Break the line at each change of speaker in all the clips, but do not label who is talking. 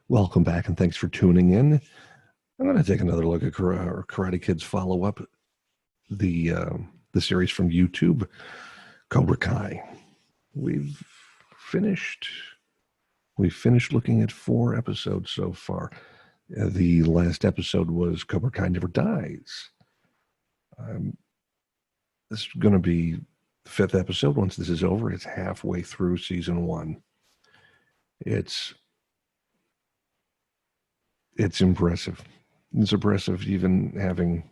Welcome back, and thanks for tuning in. I'm going to take another look at Karate Kid's follow-up, the series from YouTube, Cobra Kai. We've finished looking at 4 episodes so far. The last episode was Cobra Kai Never Dies. This is going to be the 5th episode. Once this is over, it's halfway through season 1. It's impressive. It's impressive even having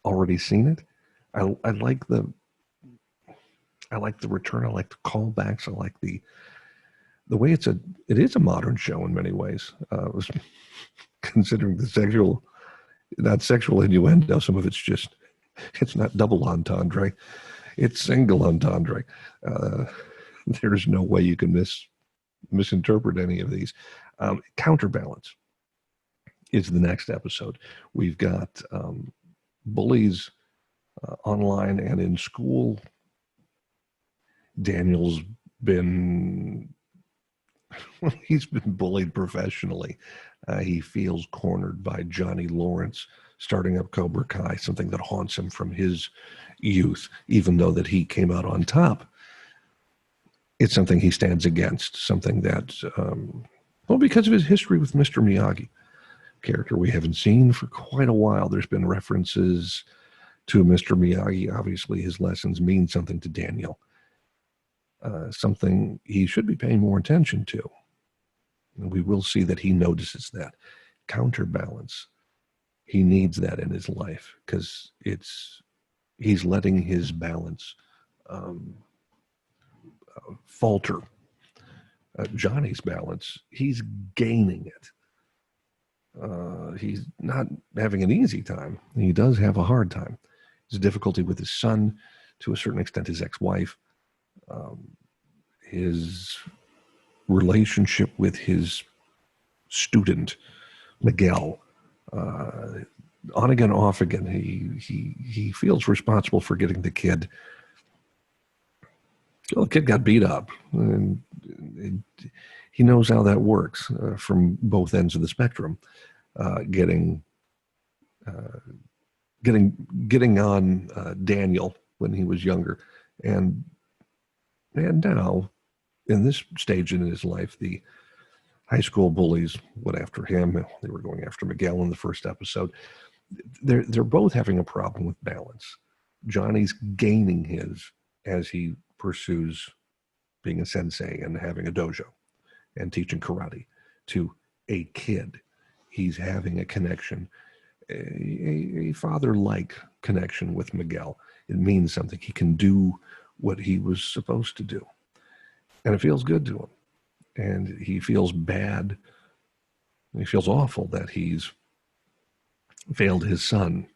already seen it. I like the return. I like the callbacks. I like the way it is a modern show in many ways. Considering the not sexual innuendo, some of it's not double entendre, it's single entendre. There's no way you can misinterpret any of these. Counterbalance is the next episode. We've got bullies online and in school. Daniel's he's been bullied professionally. He feels cornered by Johnny Lawrence starting up Cobra Kai, something that haunts him from his youth, even though that he came out on top. It's something he stands against, something that, because of his history with Mr. Miyagi, character we haven't seen for quite a while. There's been references to Mr. Miyagi. Obviously, his lessons mean something to Daniel, something he should be paying more attention to. And we will see that he notices that. Counterbalance. He needs that in his life because he's letting his balance falter. Johnny's balance, he's gaining it. He's not having an easy time. He does have a hard time. His difficulty with his son, to a certain extent, his ex-wife, his relationship with his student, Miguel, on again, off again. He feels responsible for getting the kid. Well, the kid got beat up, and he knows how that works from both ends of the spectrum. Getting on Daniel when he was younger, and now in this stage in his life, the high school bullies went after him. They were going after Miguel in the first episode. They're both having a problem with balance. Johnny's gaining his as he pursues being a sensei and having a dojo and teaching karate to a kid. He's having a connection, a father-like connection with Miguel. It means something. He can do what he was supposed to do. And it feels good to him. And he feels bad. He feels awful that he's failed his son.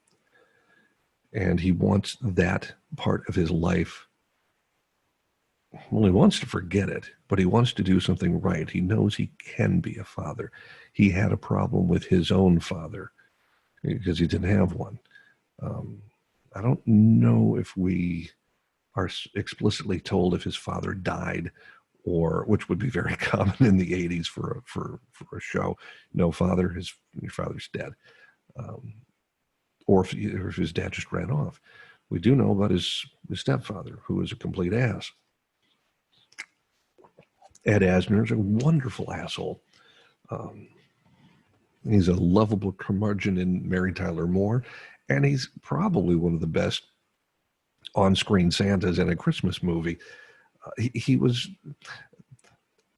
And he wants that part of his life. Well, he wants to forget it, but he wants to do something right. He knows he can be a father. He had a problem with his own father because he didn't have one. I don't know if we are explicitly told if his father died, or which would be very common in the 80s for a show. No father, your father's dead, or if his dad just ran off. We do know about his stepfather, who is a complete ass. Ed Asner's a wonderful asshole. He's a lovable curmudgeon in Mary Tyler Moore, and he's probably one of the best on-screen Santas in a Christmas movie. He was.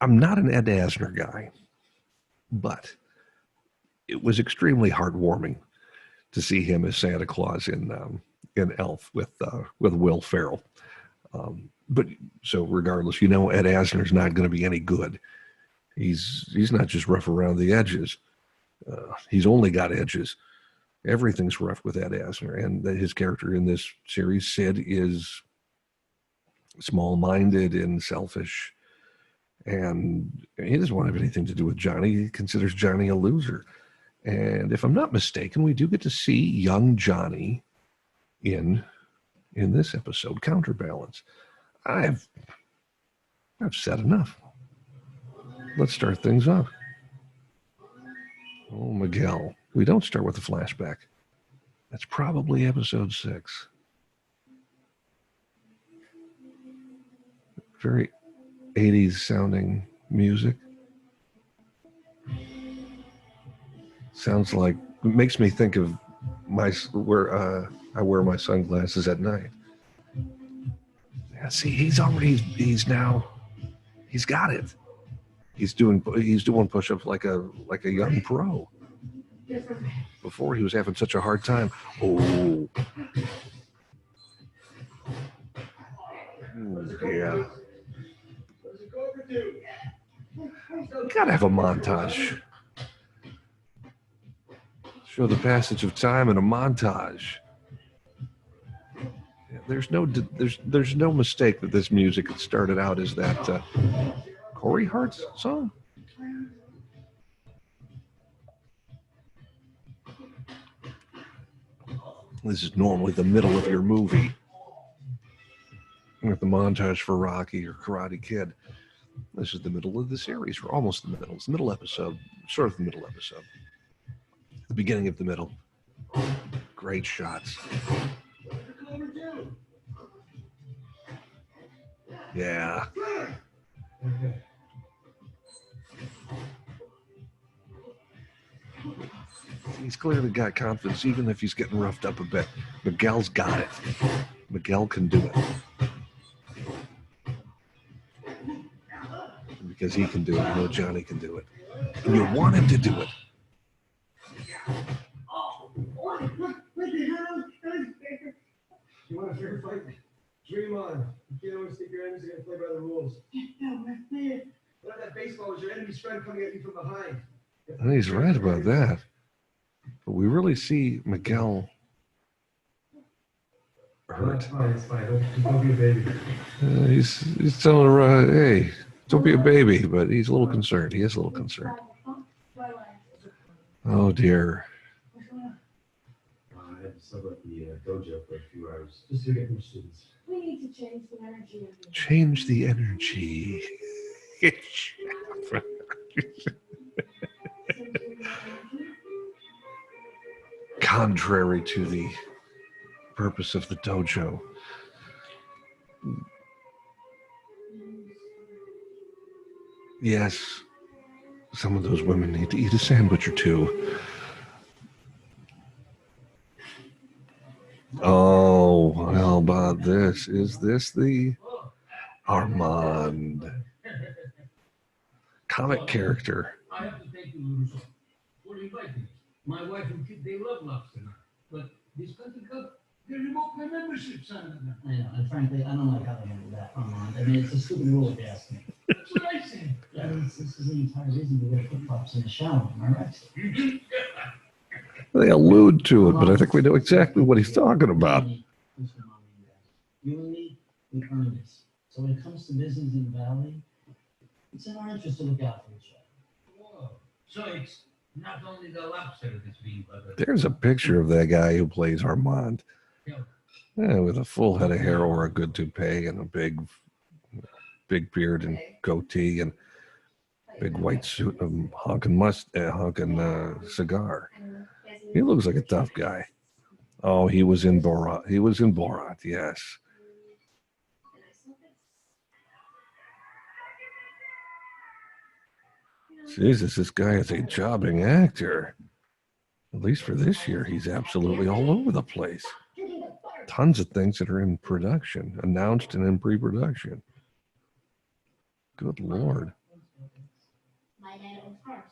I'm not an Ed Asner guy, but it was extremely heartwarming to see him as Santa Claus in Elf with Will Ferrell. But so regardless, Ed Asner's not going to be any good. He's not just rough around the edges. He's only got edges. Everything's rough with Ed Asner, and his character in this series, Sid, is small-minded and selfish, and he doesn't want to have anything to do with Johnny. He considers Johnny a loser. And if I'm not mistaken, we do get to see young Johnny in this episode, Counterbalance. I've said enough. Let's start things off. Miguel. We don't start with a flashback. That's probably episode 6. Very 80s sounding music. Sounds like, it makes me think of where I wear my sunglasses at night. Yeah, see, he's got it. He's doing push-ups like a young pro. Before he was having such a hard time. Oh. Yeah. Gotta have a montage. Show the passage of time in a montage. Yeah, there's no mistake that this music had started out as that Corey Hart's song. This is normally the middle of your movie. With the montage for Rocky or Karate Kid. This is the middle of the series, or almost the middle. It's the middle episode, sort of the middle episode. The beginning of the middle. Great shots. Yeah. He's clearly got confidence, even if he's getting roughed up a bit. Miguel's got it. Miguel can do it. And because he can do it, you know Johnny can do it. And you want him to do it.
You want a fair fight? Dream on. You can't always think your enemies are going to play by the rules. Let that baseball was your enemy's friend coming at you from behind.
And he's right about that. But we really see Miguel hurt.
It's fine. Don't be a baby.
He's telling her, hey, don't be a baby, but he's a little concerned. He is a little concerned. Oh, dear.
I had to sub up the dojo for a few hours just to get more students.
We need to change the energy.
Change the energy. Contrary to the purpose of the dojo. Yes, some of those women need to eat a sandwich or two. Oh, how about this? Is this the Armand comic character?
I have to take you, Ludo. What inviting me? My wife and kid, they love lobster. But this country club, they revoked my membership, son.
I know, and frankly, I don't like how they handle that. I mean, it's a stupid rule if you ask me.
That's what I said.
I mean, this is the entire reason we wear flip-flops in the shower, am I right?
They allude to it, but I think we know exactly what he's talking about.
You and me, we earn this. So when it comes to business in the valley, it's in our interest to look out for each other.
Whoa. So it's not only the lobster that's being bothered.
There's a picture of that guy who plays Armand. Yeah, with a full head of hair or a good toupee and a big beard and goatee and big white suit and honking cigar. He looks like a tough guy. Oh, he was in Borat. He was in Borat, yes. Jesus, this guy is a jobbing actor. At least for this year, he's absolutely all over the place. Tons of things that are in production, announced and in pre-production. Good Lord.
My dad owns cars.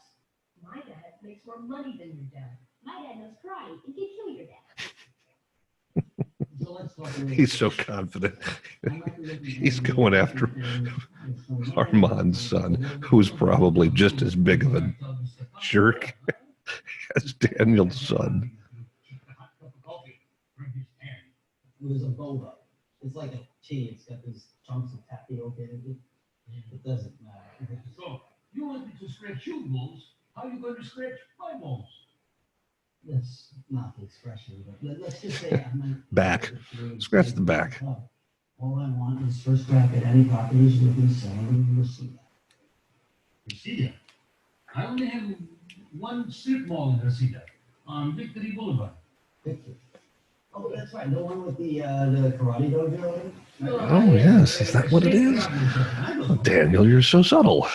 My dad makes more money than your dad. My dad knows karate and can kill your dad.
He's so confident. He's going after Armand's son, who's probably just as big of a jerk as Daniel's son.
There's a boba. It's like a tea. It's got these chunks of tapioca in it. It doesn't matter.
So you want me to scratch your balls? How are you going to scratch my balls?
That's not the expression, but let's just say
Back. Scratch the back.
All I want is first crack at any properties looking selling. We'll see that.
You see that? I only have one strip mall in Reseda on Victory Boulevard.
Oh, that's right. The one with the karate dojo.
Oh, yes. Is that what it is? Oh, Daniel, you're so subtle.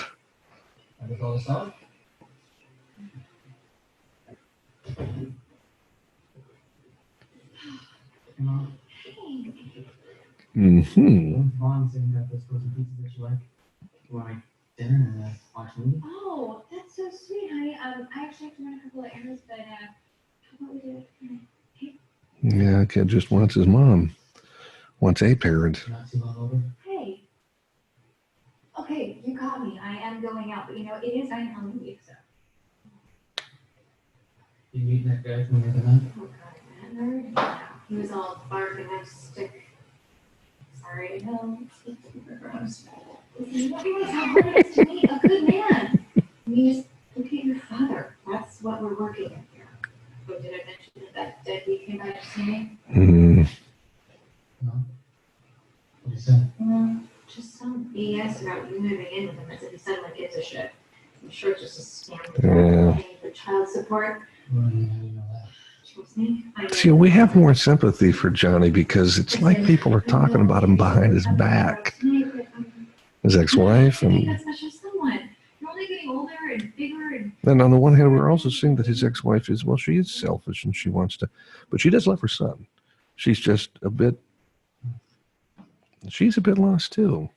Ever call us out? Come on.
Mm-hmm.
Mom's saying that those frozen pizzas that you like. You want to make dinner and watch a movie?
Oh, that's so sweet, honey. I actually have to run a couple of errands, but how about we do it tonight?
Yeah, kid just wants his mom. Wants a parent.
Not too long over.
Hey. Okay, you got me. I am going out, but you know, it is Halloween week, so.
You meeting that guy from the other night?
Oh, God, that nerd? Yeah. He was all barking like stick. Sorry, no. It's super gross. You don't realize how hard it is to meet a good man. I mean, just look at your father. That's what we're working with here. Oh, did I mention that deadbeat came by to see me?
Mm.
No. What is that?
Just some BS about you moving in with him as if he suddenly gives a shit. I'm sure it's just a scam.
Yeah.
Paying for child support.
Well, yeah, you know that.
Trust me.
See, we have more sympathy for Johnny because it's like people are talking about him behind his back. His ex-wife,
I think
and
that's such a someone. You're only getting older and bigger and
then on the one hand, we're also seeing that his ex-wife is, well, she is selfish and she wants to, but she does love her son. She's just she's a bit lost too.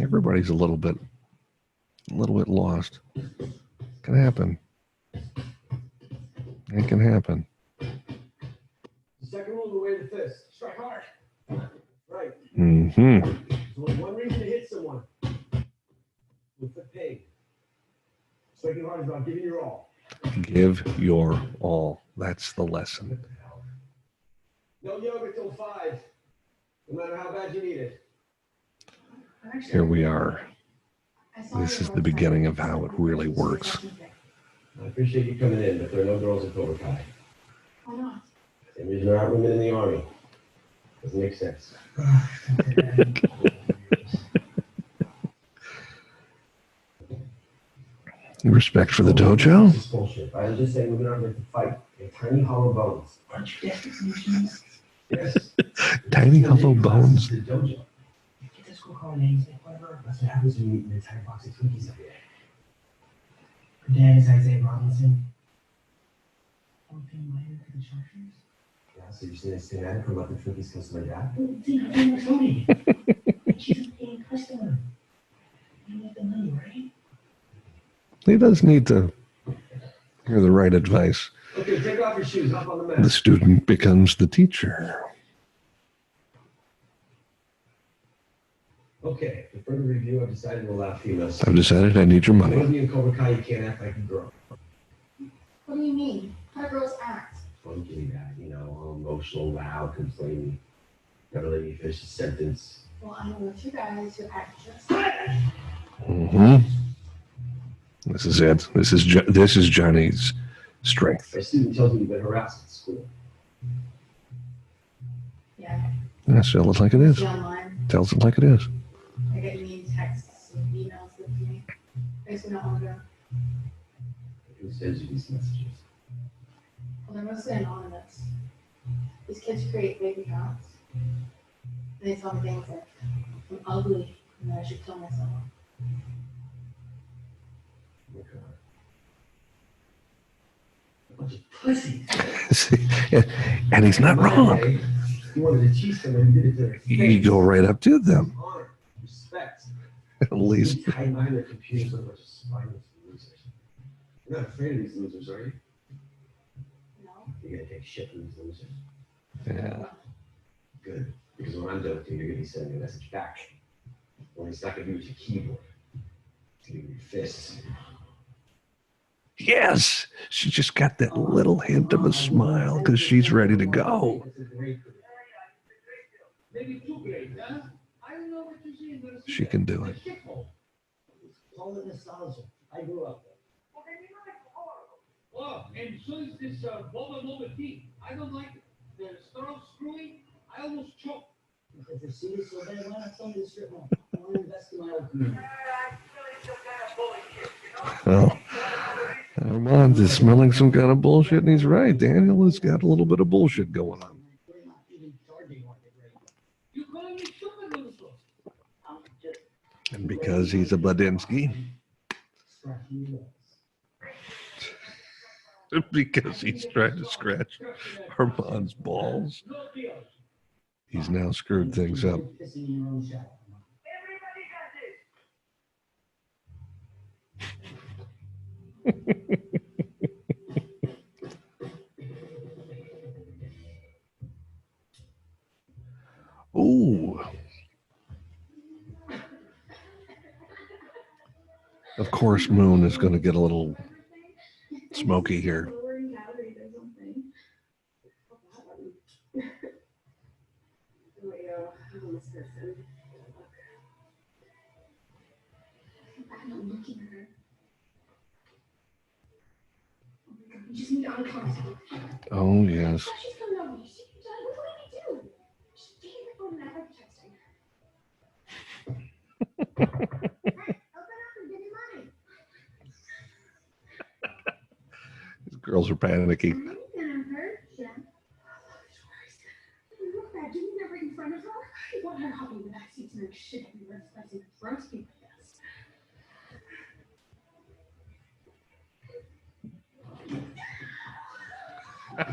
Everybody's a little bit lost. Can happen. It can happen.
The second rule of the way of the fist. Strike hard. Right.
Mm-hmm.
There's only one reason to hit someone. With the pain. Striking hard is about giving your all.
Give your all. That's the lesson.
No yoga till 5. No matter how bad you need it.
Here we are. This is the beginning of how it really works.
I appreciate you coming in, but there are no girls at Cobra Kai.
why not?
Same reason there aren't women in the army. Doesn't make sense.
Respect for the dojo?
This is bullshit. I was just saying women aren't meant to fight. They have tiny hollow bones.
Aren't you desperate solutions?
Yes.
Tiny hollow bones.
The dojo.
Get this cool car names, like whatever.
That's what happens when you eat an entire box of Twinkies every day.
Her dad is Isaiah Robinson. I'm paying my hair to the chargers.
Yeah, so you're saying stay at it for about the Twinkies comes to my dad?
See, I'm paying her Tony. She's a paying customer. You need the money, right?
He does need to hear the right advice.
Okay, take off your shoes. Hop on the mat.
The student becomes the teacher.
Okay, for further review, I've decided to allow females.
I've decided I need your
One of
money.
you in Cobra Kai, you can't act like a girl.
What do you mean? How do girls act?
Funky that, all emotional, loud, complaining. Never let you finish the sentence.
Well, I know two guys who act just
Mm-hmm. This is it. This is Johnny's strength.
A student tells me you've been harassed at school.
Yeah.
That's tell it like it is.
See online.
Tells it like it is.
I get mean texts and emails that me. Basically not long ago.
Who sends you these messages?
Well, they're mostly anonymous. These kids create fake accounts. And they tell me things like, I'm ugly and that I should kill myself.
Oh my God.
A bunch of pussies.
See, and he's not wrong.
He wanted to cheat someone and did it to their
You go right up to them.
Honor, respect.
At least.
You hide behind their computers with a bunch of spineless losers. You're not afraid of these losers, are you?
No.
You're gonna take shit from these losers.
Yeah.
Good. Because when I'm done with you, you're gonna be sending a message back. Only it's not gonna be with your keyboard. It's gonna be with your fists.
Yes. She just got that little hint of a smile because she's ready to go.
That's a great career.
Maybe 2 grades, huh? I don't know what you're saying, but
She can do it.
Call it nostalgia. I grew up there.
Oh, and so is this Boba Boba tea. I don't like it. The straw screwy, I almost choked.
If your seat is so bad, why not sell me the strip mall? I want to invest in my old community.
Well, Armand is smelling some kind of bullshit, and he's right. Daniel has got a little bit of bullshit going on.
We're not even charging market rate.
You calling me stupid, Luso?
I'm just
And because he's a Badinsky,
scratching your legs.
because he's trying to scratch Armand's balls,
No deal.
he's now screwed things up.
Pissing in your own shower.
Ooh. Of course, Moon is going to get a little smoky here.
Lowering calories or something. Wait, I'm this person. I'm not looking at her. Oh my God, you just need to uncomfortable.
Oh, yes.
She's coming over. What do we do? She's taking the phone and I'm texting. Hey, open up and give me money.
These girls are panicky.
I'm gonna hurt you. Look bad. Do you never in front of her? You want her helping with that seat to make shit everywhere, spicy roast people, yes. What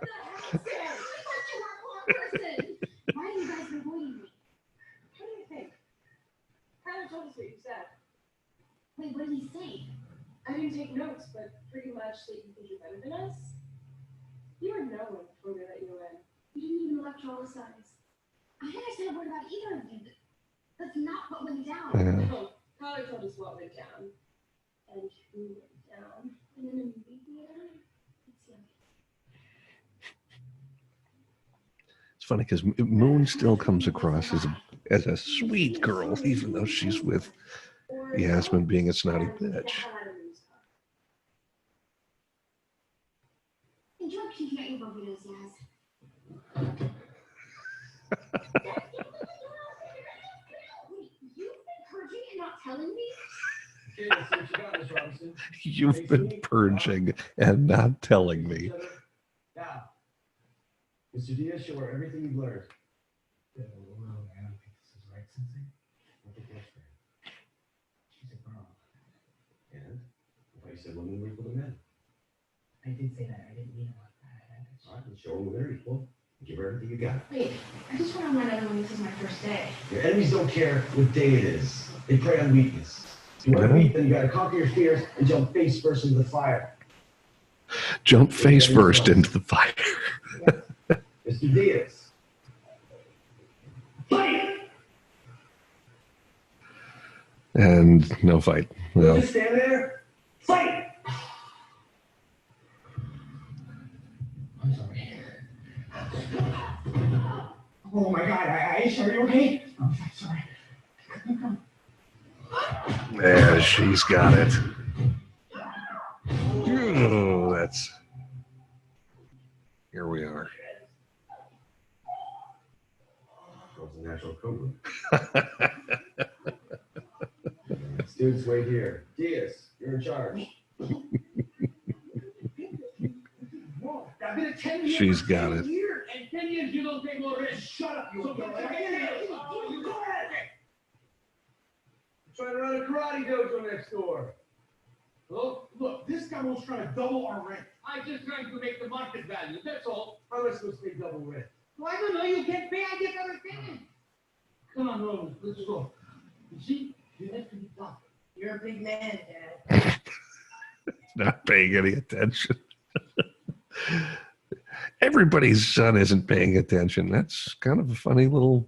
the hell, Sid? I thought you were a poor person. Why are you guys avoiding me? What do you think? Tyler told us what you said. Wait, what did he say? I didn't take notes, but pretty much that you think you're better than us. You were no one before we let you in. You didn't even electrolyze. I think I said a word about either of you. That's not what went down.
Yeah.
No, Tyler told us what went down. And who went down. And then in the movie theater, it's yummy.
It's funny because Moon still comes across as a sweet girl, even though she's with Yasmin being a snotty bitch.
Enjoy peeking at your burritos, Yas. Wait, you've been purging and not telling me?
Okay, let's see what you got, Miss Robinson.
You've been purging and not telling me.
Now, Mr. Diaz, show her everything you've learned.
I don't think this is right, Sensei.
I think that's fair.
She's a girl.
And I thought you said women were equal to men.
I did say that. I didn't mean it like that.
All right, let's show them they're equal. Give her everything you got.
Wait, I just want to remind everyone this is my first day.
Your enemies don't care what day it is. They prey on weakness. If you want to beat them, you got to conquer your fears and jump face first into the fire.
Jump face first into the fire.
Mr. Diaz. Fight!
And no fight. No.
Just stand there. Fight!
I'm sorry.
Oh my God, Aisha, are you okay?
I'm sorry.
Yeah, she's got it. Oh, that's. Here we are.
Girl's a natural cobra. Students, wait here. Diaz, you're in charge.
Whoa, I've been at 10 years.
She's got it.
And 10 years you don't take more risk. Shut up, you
So
go.
get you go ahead. Trying to run a karate dojo next door.
Look, this guy was trying to double our rent. I'm just trying to make the market value, that's all.
How am I supposed to pay double rent?
Well, I don't know, you get paid, I get everything. Come on, Roland, let's go. You see, you have to be tough.
You're a big man, Dad.
Not paying any attention. Everybody's son isn't paying attention. That's kind of a funny little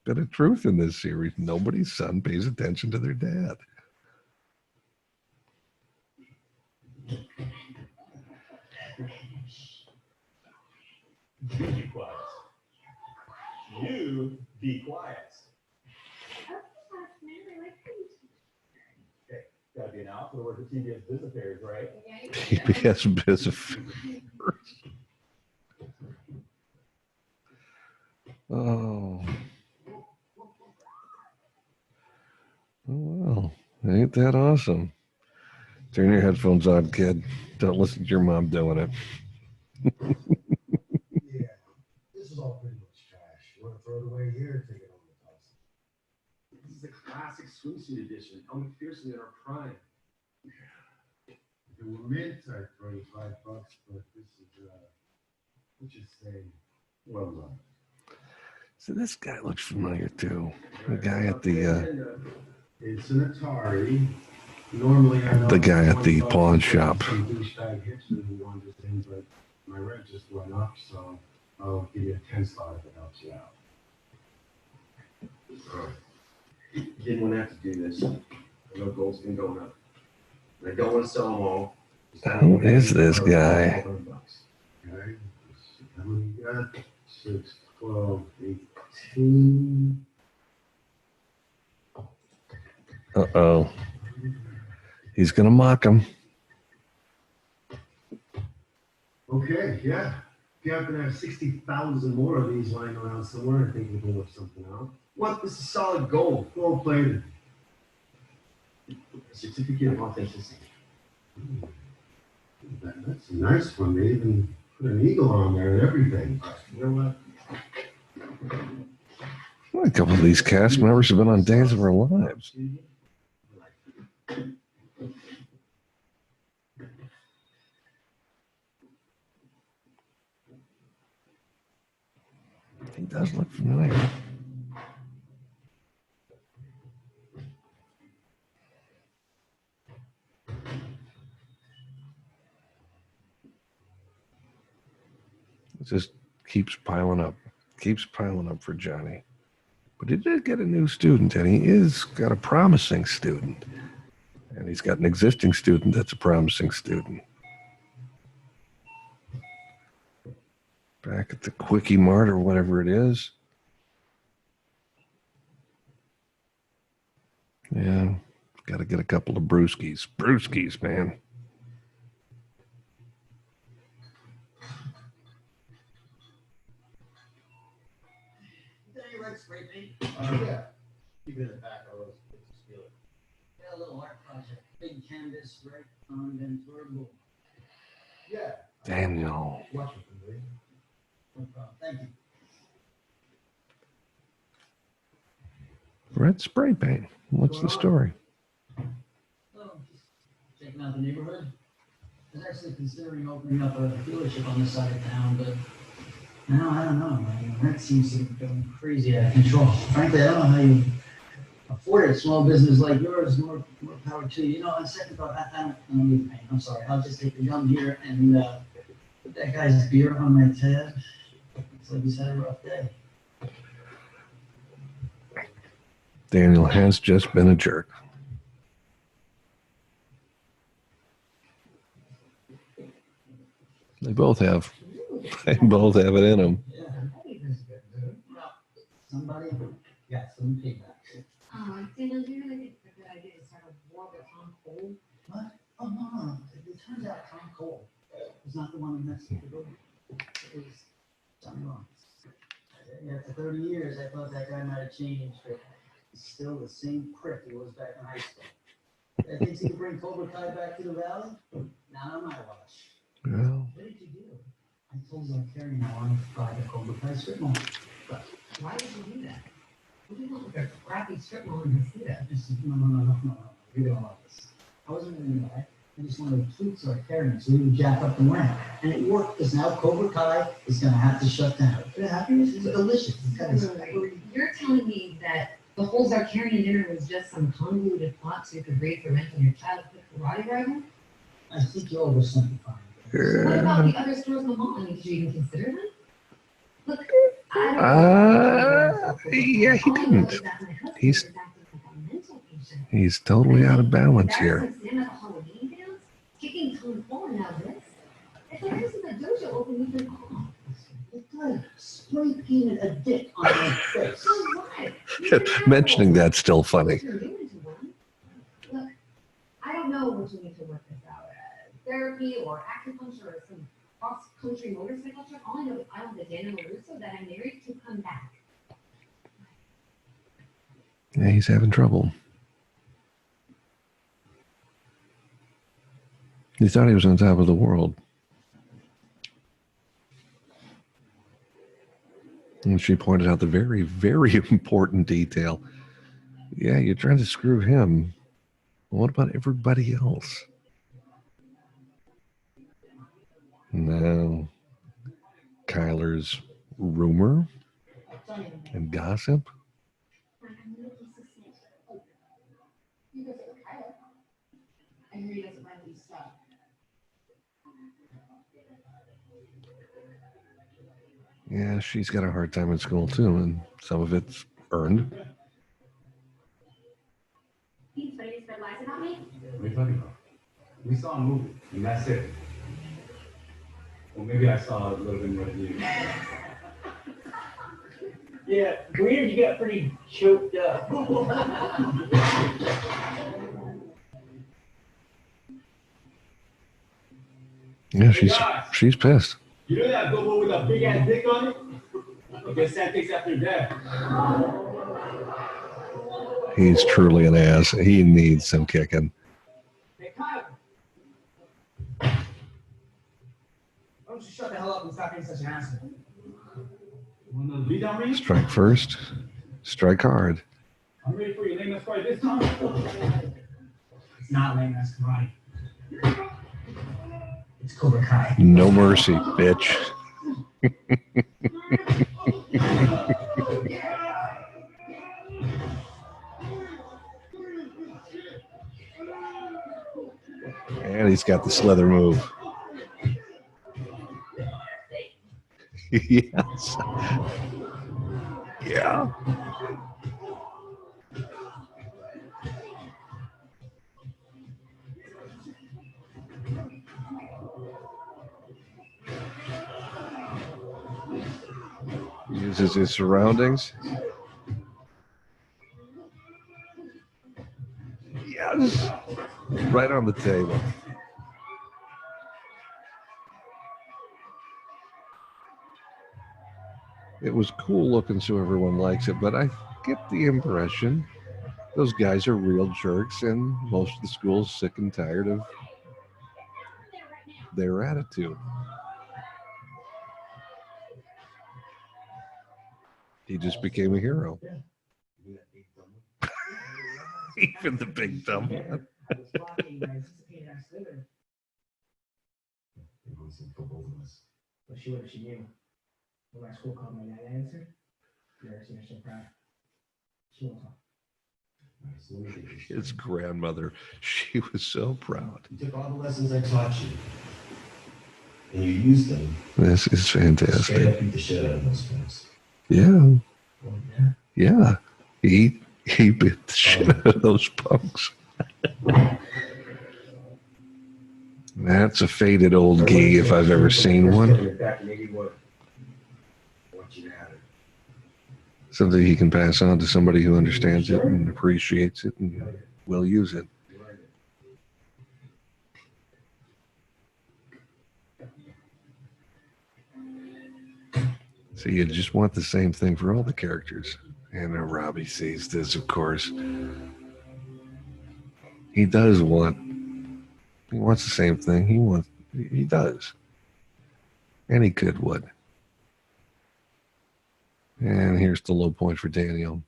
bit of truth in this series. Nobody's son pays attention to their dad.
You be quiet. You be quiet. Okay, gotta be an out for the work of TBS Business Affairs, right?
TBS Biz Affairs. Oh. Oh, well, ain't that awesome? Turn your headphones on, kid. Don't listen to your mom doing it.
Yeah, this is all pretty much trash. You want to throw it away here or take it home and toss it?
This is a classic swimsuit edition. Elmer Pearson in our prime.
If it were mint, I'd throw you $5, but this is, let's just say, well done.
So this guy looks familiar too. The guy at the
It's an Atari. Normally, I know
The guy at the
$1
pawn
for
shop.
Some douchebag hipster who wanted this thing, but my rent just went up, so I'll give you a 10-star if it helps you out.
You didn't want to have to do this. I know gold's been going up. And I don't want to sell them all.
Who is this guy?
Okay. How many you got? 6, 12, 18.
Uh-oh. He's gonna mock him.
Okay, yeah. If you happen to have 60,000 more of these lying around somewhere, I think we can work something out.
What? This is solid gold.
Gold plated.
A certificate of authenticity.
That's a nice one. They even put an eagle on there and everything.
You know what?
Well, a couple of these cast members have been on Days of Our Lives. He does look familiar. It just keeps piling up for Johnny. But he did get a new student, and he is got a promising student. And he's got an existing student that's a promising student. Back at the Quickie Mart or whatever it is. Yeah, got to get a couple of brewskis. Brewskis, man.
You like spray paint?
Yeah. Keep it in the back. I'll steal it.
Yeah, a little art project. Big canvas, right on Ventura Boulevard.
Yeah.
Daniel.
Watch it, please.
No problem. Thank you.
Red spray paint. What's the story?
So, just checking out the neighborhood. I was actually considering opening up a dealership on this side of town, but now I don't know. Man. Rent seems to be going crazy out of control. Frankly, I don't know how you afford a small business like yours. More power to you. You know, on second thought, I don't need the paint. I'm sorry. I'll just take the gum here and put that guy's beer on my tab. Looks like he's had a rough day.
Daniel has just been a jerk. They both have. They both have it in them.
Yeah. Well, somebody got some payback.
Daniel, do you really think it's a good idea to start a war with Tom Cole?
What? Oh, no. It turns out Tom Cole was not the one who messed with the building. It was Johnny Lawrence. After 30 years, I thought that guy might have changed, but he's still the same prick he was back in high school. I think he could bring Cobra Kai back to the valley? Not on my watch.
Well,
What did you do? I told Zach Carey I wanted to buy the Cobra Kai strip mall.
Why would you do that? What do you want with a crappy strip mall in Casita?
No. You don't like this. I wasn't going to buy. I just wanted to tweak Zach Carey so he would jack up the rent. And it worked because now Cobra Kai is going to have to shut down. The happiness is delicious. It's got its
You're telling me that the whole Zarkarian dinner was just some convoluted plot so you could raise the rent on your childhood karate rival?
I think you're oversimplifying.
So what about the other stores in the mall? I mean, did you even consider them? Look, I don't
yeah, he
All I know
didn't.
is that my husband
He's-
is acting like a mental patient.
He's totally out of balance here.
Embarrassing Sam at the Halloween dance, kicking Tom Cole and now this. If the person in the dojo open, we can call.
The guy spray painted a dick on my face.
So what?
Mentioning that's still funny.
You're doing to one. Look, I don't know what you need to work this out. Therapy or acupuncture or some cross-country motorcycle trip. All I know is I want the Daniel LaRusso that I married to come back.
Yeah, he's having trouble. He thought he was on top of the world. And she pointed out the very, very important detail. Yeah, you're trying to screw him. What about everybody else? Now, Kyler's rumor and gossip.
I hear he doesn't mind these stuff.
Yeah, she's got a hard time in school too, and some of it's earned.
He's ready to spread lies about me?
What are you talking about? We saw a movie, and that's it. Well, maybe I saw a little bit more than you.
Yeah, weird, you got pretty choked up.
Yeah, she's pissed.
You know that billboard with a big ass dick on it? I guess that takes after that.
He's truly an ass. He needs some kicking.
Hey, Kyle. Why don't you shut the hell up and stop being such an asshole?
Want another beat down, Reed?
Strike first, strike hard.
I'm ready for your lame ass party this time.
It's not lame ass karate. It's Cobra Kai.
No mercy, bitch. And he's got the slither move. Yes. Yeah. Uses his surroundings. Yes. Right on the table. It was cool looking, so everyone likes it, but I get the impression those guys are real jerks, and most of the school's sick and tired of their attitude. He just became a hero. Even the big dumb one.
But she would if she knew. When my school called my dad answered, you ever seen her so proud? She won't talk.
His grandmother, she was so proud.
You took all the lessons I taught you, and you used them.
This is
Straight up
fantastic.
beat the shit out of those folks.
Yeah,
Oh, yeah.
yeah. He bit the shit out of those punks. That's a faded old gi if I've ever seen one.
Back in 81. I want you to have it.
Something he can pass on to somebody who understands it and appreciates it and will use it.
You learned it.
So you just want the same thing for all the characters. And Robbie sees this, of course. He does want, he wants the same thing. He does. And he would. And here's the low point for Daniel.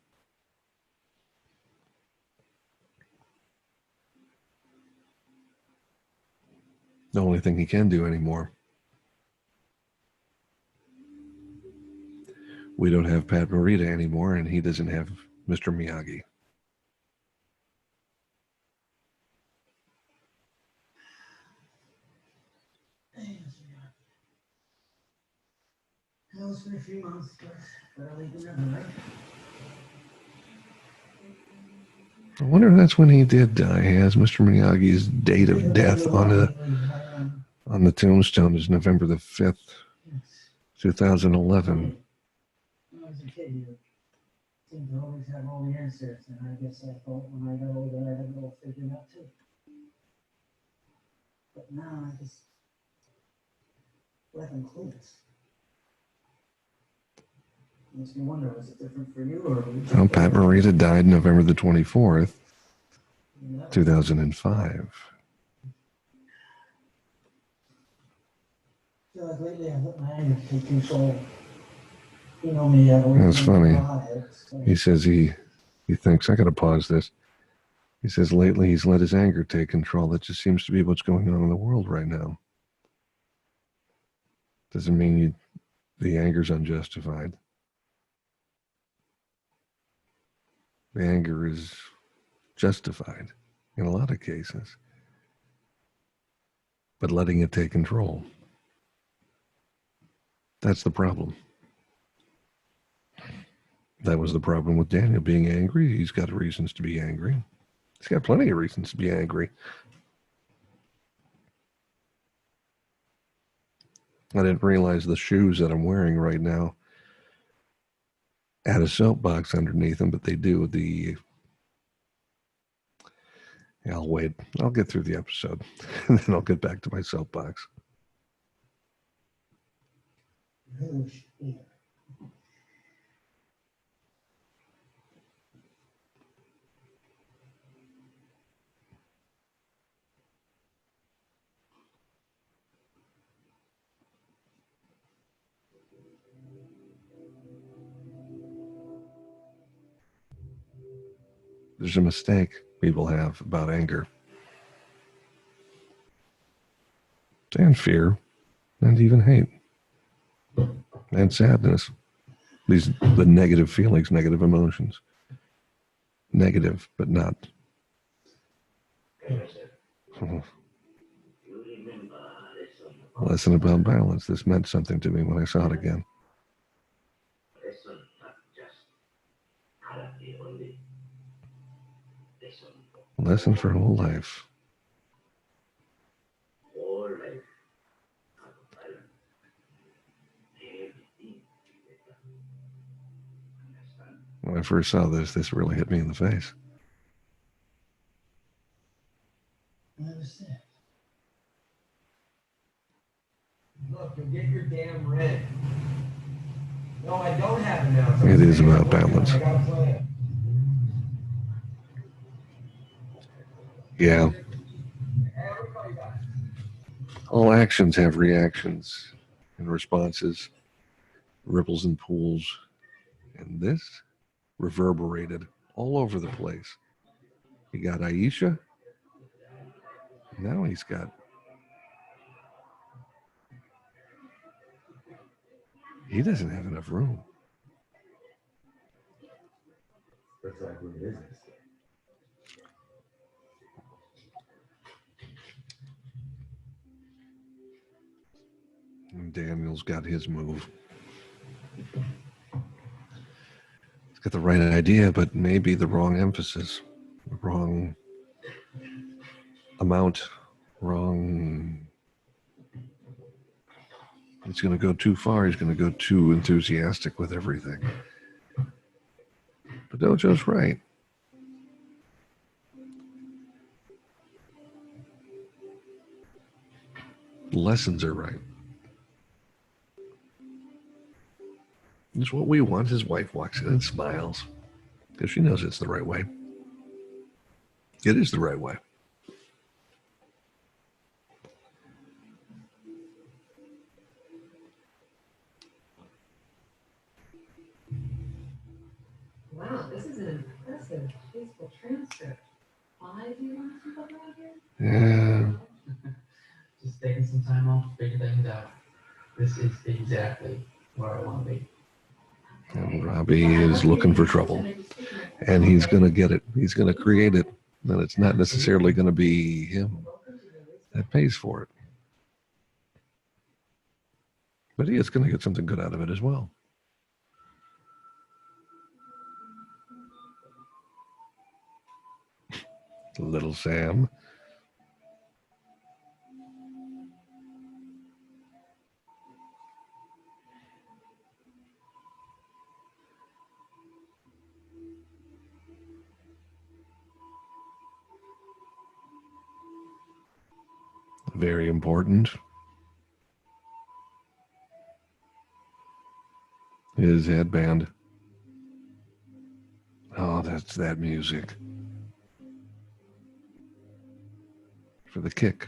The only thing he can do anymore. We don't have Pat Morita anymore, and he doesn't have Mr. Miyagi.
That was for a few months, but I'll leave it never, right?
I wonder if that's when he did die. He has Mr. Miyagi's date of death on the tombstone is November the 5th, 2011.
When I was a kid, you seemed to always have all the answers, and I guess I thought when I got older, I had it all figured out too. But now I just left them clueless. Makes me wonder, was it different for you, or?
Well, Pat Morita died November the 24th, 2005.
feel like lately I've let my anger take control. You know me, I've always
That's
been
funny.
quiet, so-
He says he thinks, I got to pause this. He says lately he's let his anger take control. That just seems to be what's going on in the world right now. Doesn't mean the anger's unjustified. The anger is justified in a lot of cases. But letting it take control, that's the problem. That was the problem with Daniel being angry. He's got reasons to be angry. He's got plenty of reasons to be angry. I didn't realize the shoes that I'm wearing right now had a soapbox underneath them, but they do. I'll wait. I'll get through the episode, and then I'll get back to my soapbox. There's a mistake people have about anger and fear and even hate and sadness. The negative feelings, negative emotions. Negative, but not. Lesson about balance. This meant something to me when I saw it again. Lesson for whole life. When I first saw this really hit me in the face.
I understand.
Look, you'll get your damn rent. No, I don't have it now.
It is about balance.
I got a plan.
Yeah.
Hey, I'll call you back.
All actions have reactions and responses, ripples and pools. And this reverberated all over the place. He got Aisha. Now he's got... He doesn't have enough room.
That's like what it is.
And Daniel's got his move. He's got the right idea, but maybe the wrong emphasis, the wrong amount, wrong... He's going to go too far. He's going to go too enthusiastic with everything. But Dojo's right. Lessons are right. It's what we want. His wife walks in and smiles because she knows it's the right way. It is the right way.
Wow, this is an impressive, peaceful transcript. Why do you want to come over here?
Yeah.
Just taking some time off to figure things out. This is exactly where I want to be.
And Robbie is looking for trouble. And he's going to get it. He's going to create it. And it's not necessarily going to be him that pays for it. But he is going to get something good out of it as well. Little Sam. Very important. His headband. Oh, that's that music. For the kick.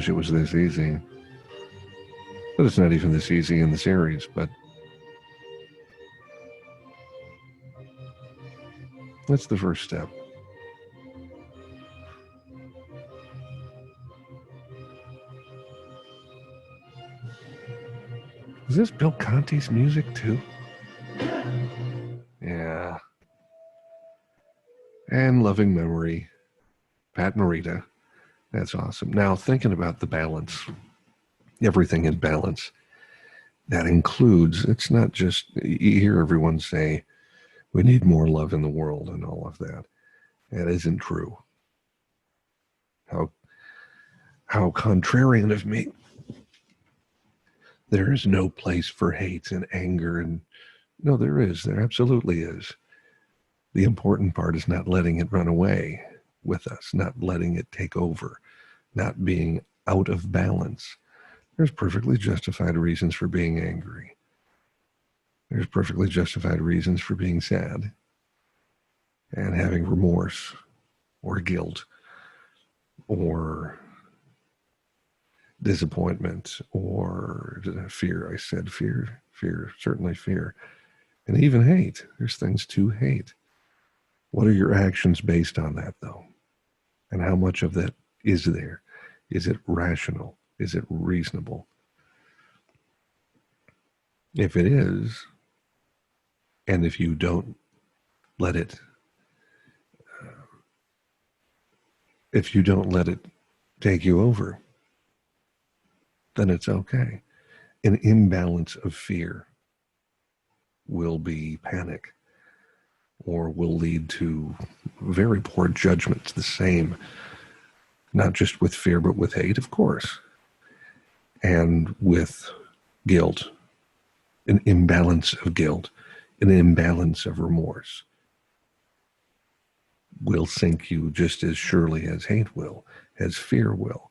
wish it was this easy. But it's not even this easy in the series, but that's the first step. Is this Bill Conti's music too? Yeah. And loving memory, Pat Morita. That's awesome. Now, thinking about the balance, everything in balance, that includes, it's not just, you hear everyone say, we need more love in the world and all of that. That isn't true. How contrarian of me. There is no place for hate and anger. And no, there is. There absolutely is. The important part is not letting it run away with us, not letting it take over, not being out of balance. There's perfectly justified reasons for being angry. There's perfectly justified reasons for being sad and having remorse or guilt or disappointment or fear. I said fear, certainly fear. And even hate. There's things to hate. What are your actions based on that, though? And how much of that is there? Is it rational? Is it reasonable? If it is, and if you don't let it, take you over, then it's okay. An imbalance of fear will be panic or will lead to very poor judgments. The same, not just with fear, but with hate, of course, and with guilt, an imbalance of guilt, an imbalance of remorse will sink you just as surely as hate will, as fear will.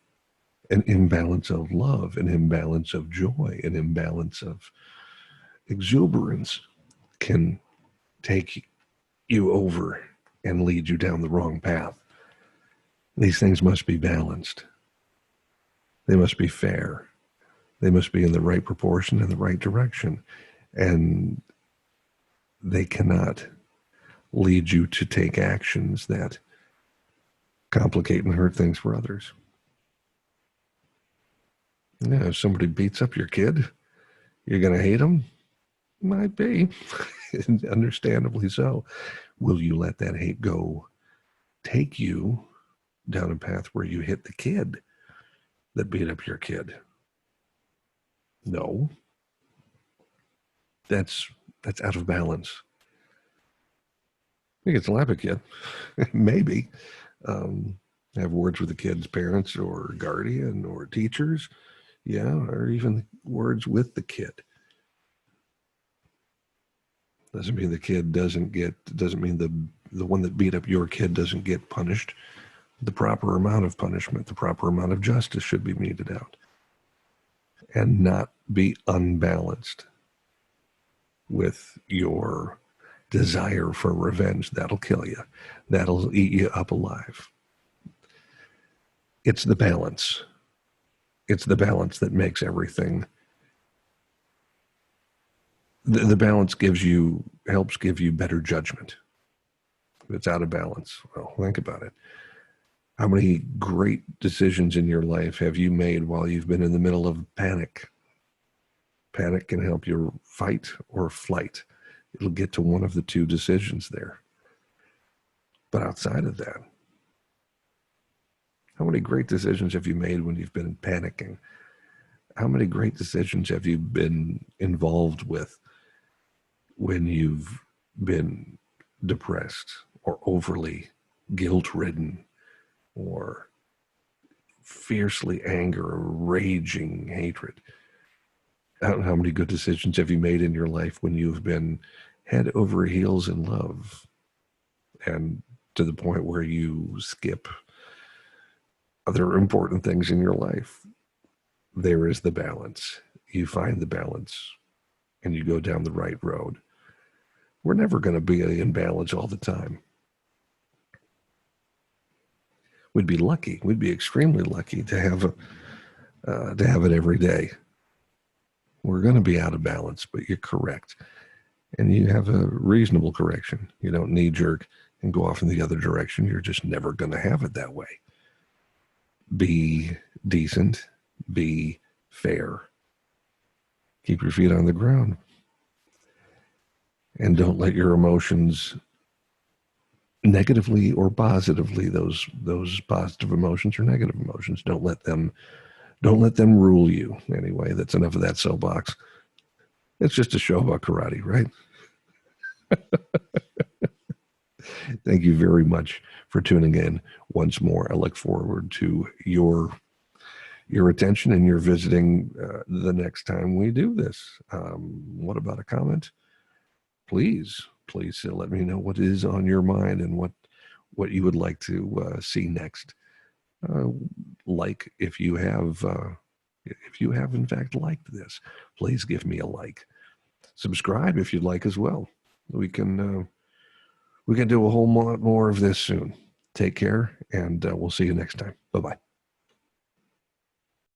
An imbalance of love, an imbalance of joy, an imbalance of exuberance can take you over and lead you down the wrong path. These things must be balanced. They must be fair. They must be in the right proportion and the right direction. And they cannot lead you to take actions that complicate and hurt things for others. Yeah, if somebody beats up your kid, you're going to hate them? Might be. Understandably so. Will you let that hate go take you down a path where you hit the kid that beat up your kid? No. That's out of balance. You can slap a kid. Maybe. Have words with the kid's parents or guardian or teachers. Yeah, or even words with the kid. Doesn't mean the kid doesn't mean the one that beat up your kid doesn't get punished. The proper amount of punishment, the proper amount of justice should be meted out. And not be unbalanced with your desire for revenge. That'll kill you. That'll eat you up alive. It's the balance. It's the balance that makes everything. The balance helps give you better judgment. If it's out of balance, well, think about it. How many great decisions in your life have you made while you've been in the middle of panic? Panic can help you fight or flight. It'll get to one of the two decisions there. But outside of that, how many great decisions have you made when you've been panicking? How many great decisions have you been involved with when you've been depressed or overly guilt-ridden or fiercely anger or raging hatred? How many good decisions have you made in your life when you've been head over heels in love and to the point where you skip other important things in your life? There is the balance. You find the balance and you go down the right road. We're never going to be in balance all the time. We'd be lucky. We'd be extremely lucky to have to have it every day. We're going to be out of balance, but you're correct. And you have a reasonable correction. You don't knee jerk and go off in the other direction. You're just never going to have it that way. Be decent. Be fair. Keep your feet on the ground. And don't let your emotions, negatively or positively, those positive emotions or negative emotions, don't let them rule you. Anyway, that's enough of that soapbox. It's just a show about karate, right? Thank you very much for tuning in once more. I look forward to your attention and your visiting the next time we do this. What about a comment? Please let me know what is on your mind and what you would like to see next. Like if you have in fact liked this, please give me a like. Subscribe if you'd like as well. We can do a whole lot more of this soon. Take care, and we'll see you next time. Bye-bye.